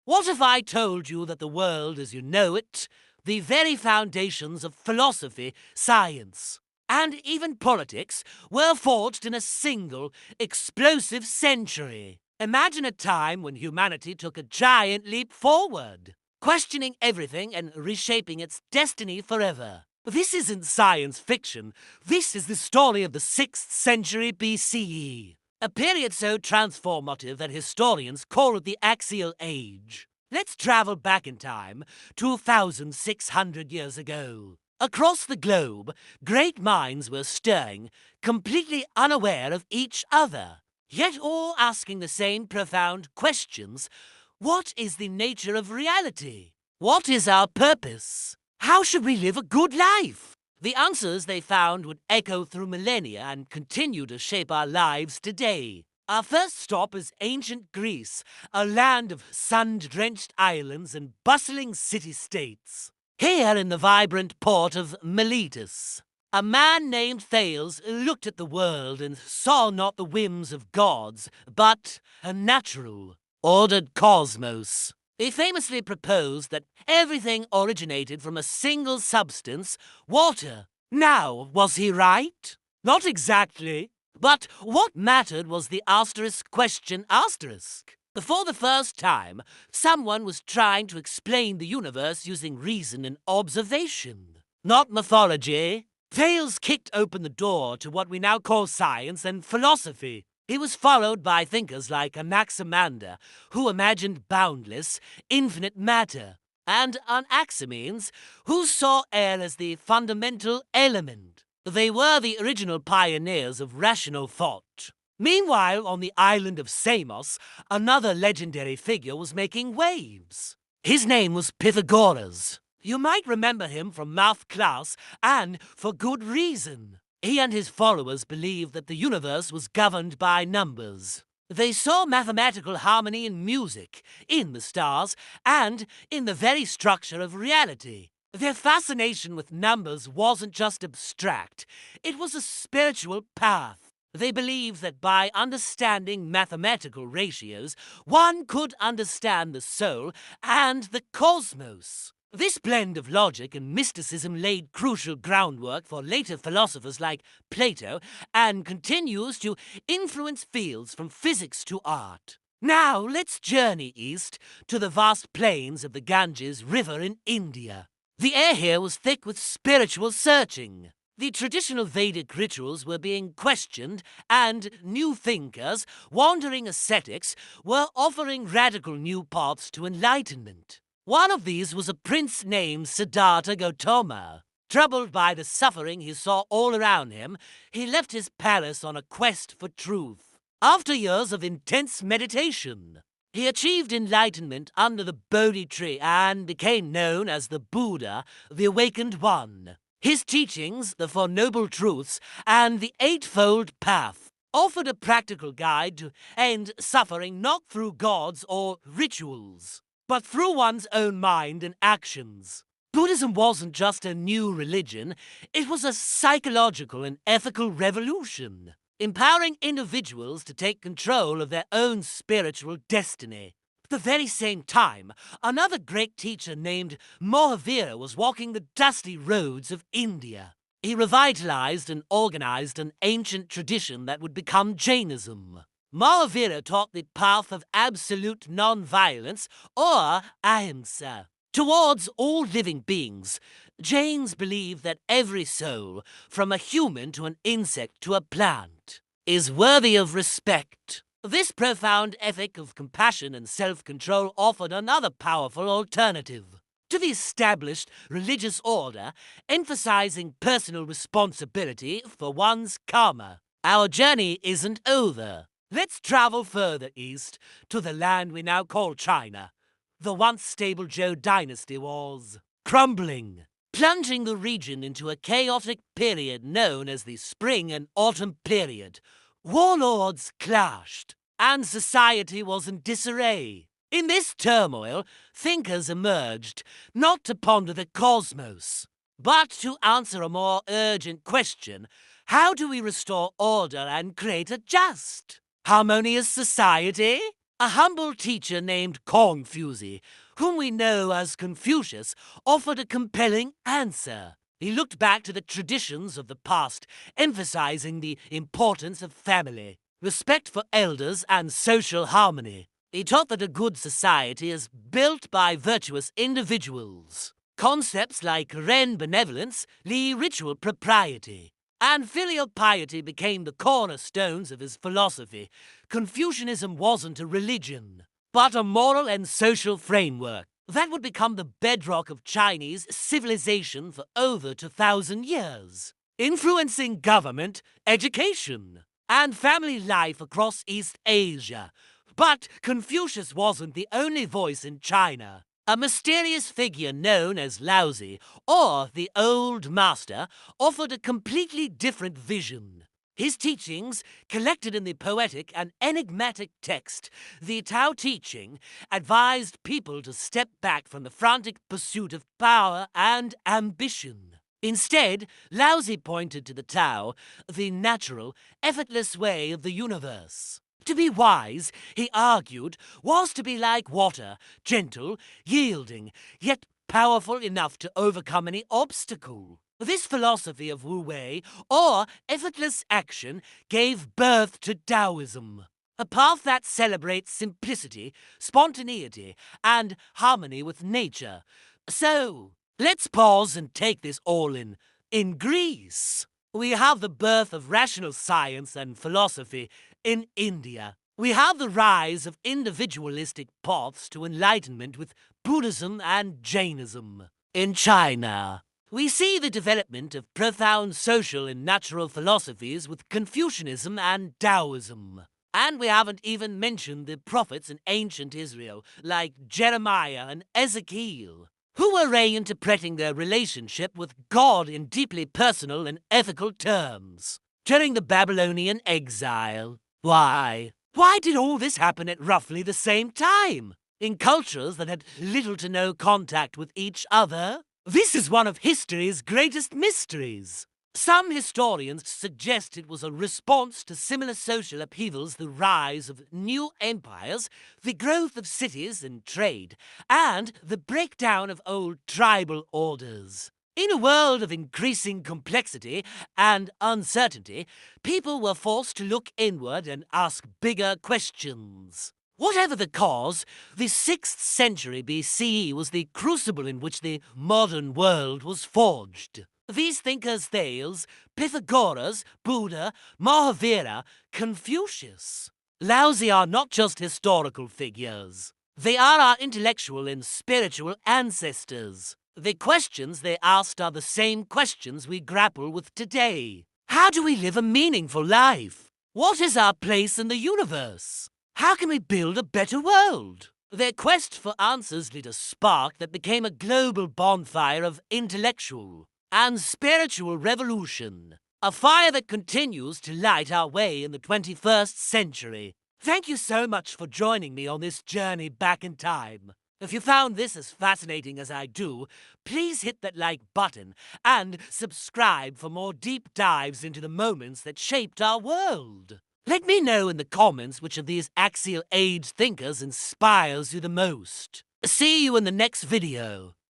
What if I told you that the world as you know it, the very foundations of philosophy, science, and even politics, were forged in a single, explosive century? Imagine a time when humanity took a giant leap forward, questioning everything and reshaping its destiny forever. This isn't science fiction. This is the story of the 6th century BCE. A period so transformative that historians call it the Axial Age. Let's travel back in time, 2,600 years ago. Across the globe, great minds were stirring, completely unaware of each other, yet all asking the same profound questions. What is the nature of reality? What is our purpose? How should we live a good life? The answers they found would echo through millennia and continue to shape our lives today. Our first stop is ancient Greece, a land of sun-drenched islands and bustling city-states. Here in the vibrant port of Miletus, a man named Thales looked at the world and saw not the whims of gods, but a natural, ordered cosmos. He famously proposed that everything originated from a single substance, water. Now, was he right? Not exactly. But what mattered was the asterisk question asterisk. For the first time, someone was trying to explain the universe using reason and observation, not mythology. Thales kicked open the door to what we now call science and philosophy. He was followed by thinkers like Anaximander, who imagined boundless, infinite matter, and Anaximenes, who saw air as the fundamental element. They were the original pioneers of rational thought. Meanwhile, on the island of Samos, another legendary figure was making waves. His name was Pythagoras. You might remember him from math class, and for good reason. He and his followers believed that the universe was governed by numbers. They saw mathematical harmony in music, in the stars, and in the very structure of reality. Their fascination with numbers wasn't just abstract, it was a spiritual path. They believed that by understanding mathematical ratios, one could understand the soul and the cosmos. This blend of logic and mysticism laid crucial groundwork for later philosophers like Plato and continues to influence fields from physics to art. Now let's journey east to the vast plains of the Ganges River in India. The air here was thick with spiritual searching. The traditional Vedic rituals were being questioned, and new thinkers, wandering ascetics, were offering radical new paths to enlightenment. One of these was a prince named Siddhartha Gautama. Troubled by the suffering he saw all around him, he left his palace on a quest for truth. After years of intense meditation, he achieved enlightenment under the Bodhi tree and became known as the Buddha, the Awakened One. His teachings, the Four Noble Truths, and the Eightfold Path offered a practical guide to end suffering not through gods or rituals, but through one's own mind and actions. Buddhism wasn't just a new religion, it was a psychological and ethical revolution, empowering individuals to take control of their own spiritual destiny. At the very same time, another great teacher named Mahavira was walking the dusty roads of India. He revitalized and organized an ancient tradition that would become Jainism. Mahavira taught the path of absolute non-violence, or ahimsa, towards all living beings. Jains believe that every soul, from a human to an insect to a plant, is worthy of respect. This profound ethic of compassion and self-control offered another powerful alternative to the established religious order, emphasizing personal responsibility for one's karma. Our journey isn't over. Let's travel further east to the land we now call China. The once stable Zhou dynasty was crumbling, plunging the region into a chaotic period known as the Spring and Autumn Period. Warlords clashed, and society was in disarray. In this turmoil, thinkers emerged, not to ponder the cosmos, but to answer a more urgent question: how do we restore order and create a just, harmonious society? A humble teacher named Confucius, whom we know as Confucius, offered a compelling answer. He looked back to the traditions of the past, emphasizing the importance of family, respect for elders, and social harmony. He taught that a good society is built by virtuous individuals. Concepts like Ren benevolence, Li ritual propriety, and filial piety became the cornerstones of his philosophy. Confucianism wasn't a religion, but a moral and social framework that would become the bedrock of Chinese civilization for over 2,000 years, influencing government, education, and family life across East Asia. But Confucius wasn't the only voice in China. A mysterious figure known as Laozi, or the Old Master, offered a completely different vision. His teachings, collected in the poetic and enigmatic text, the Tao Te Ching, advised people to step back from the frantic pursuit of power and ambition. Instead, Laozi pointed to the Tao, the natural, effortless way of the universe. To be wise, he argued, was to be like water, gentle, yielding, yet powerful enough to overcome any obstacle. This philosophy of Wu Wei, or effortless action, gave birth to Taoism, a path that celebrates simplicity, spontaneity, and harmony with nature. So, let's pause and take this all in. In Greece, we have the birth of rational science and philosophy. In India, we have the rise of individualistic paths to enlightenment with Buddhism and Jainism. In China, we see the development of profound social and natural philosophies with Confucianism and Taoism. And we haven't even mentioned the prophets in ancient Israel, like Jeremiah and Ezekiel, who were reinterpreting their relationship with God in deeply personal and ethical terms. During the Babylonian exile, why did all this happen at roughly the same time? In cultures that had little to no contact with each other? This is one of history's greatest mysteries. Some historians suggest it was a response to similar social upheavals, the rise of new empires, the growth of cities and trade, and the breakdown of old tribal orders. In a world of increasing complexity and uncertainty, people were forced to look inward and ask bigger questions. Whatever the cause, the 6th century BCE was the crucible in which the modern world was forged. These thinkers, Thales, Pythagoras, Buddha, Mahavira, Confucius, Laozi are not just historical figures. They are our intellectual and spiritual ancestors. The questions they asked are the same questions we grapple with today. How do we live a meaningful life? What is our place in the universe? How can we build a better world? Their quest for answers lit a spark that became a global bonfire of intellectual and spiritual revolution. A fire that continues to light our way in the 21st century. Thank you so much for joining me on this journey back in time. If you found this as fascinating as I do, please hit that like button and subscribe for more deep dives into the moments that shaped our world. Let me know in the comments which of these axial age thinkers inspires you the most. See you in the next video.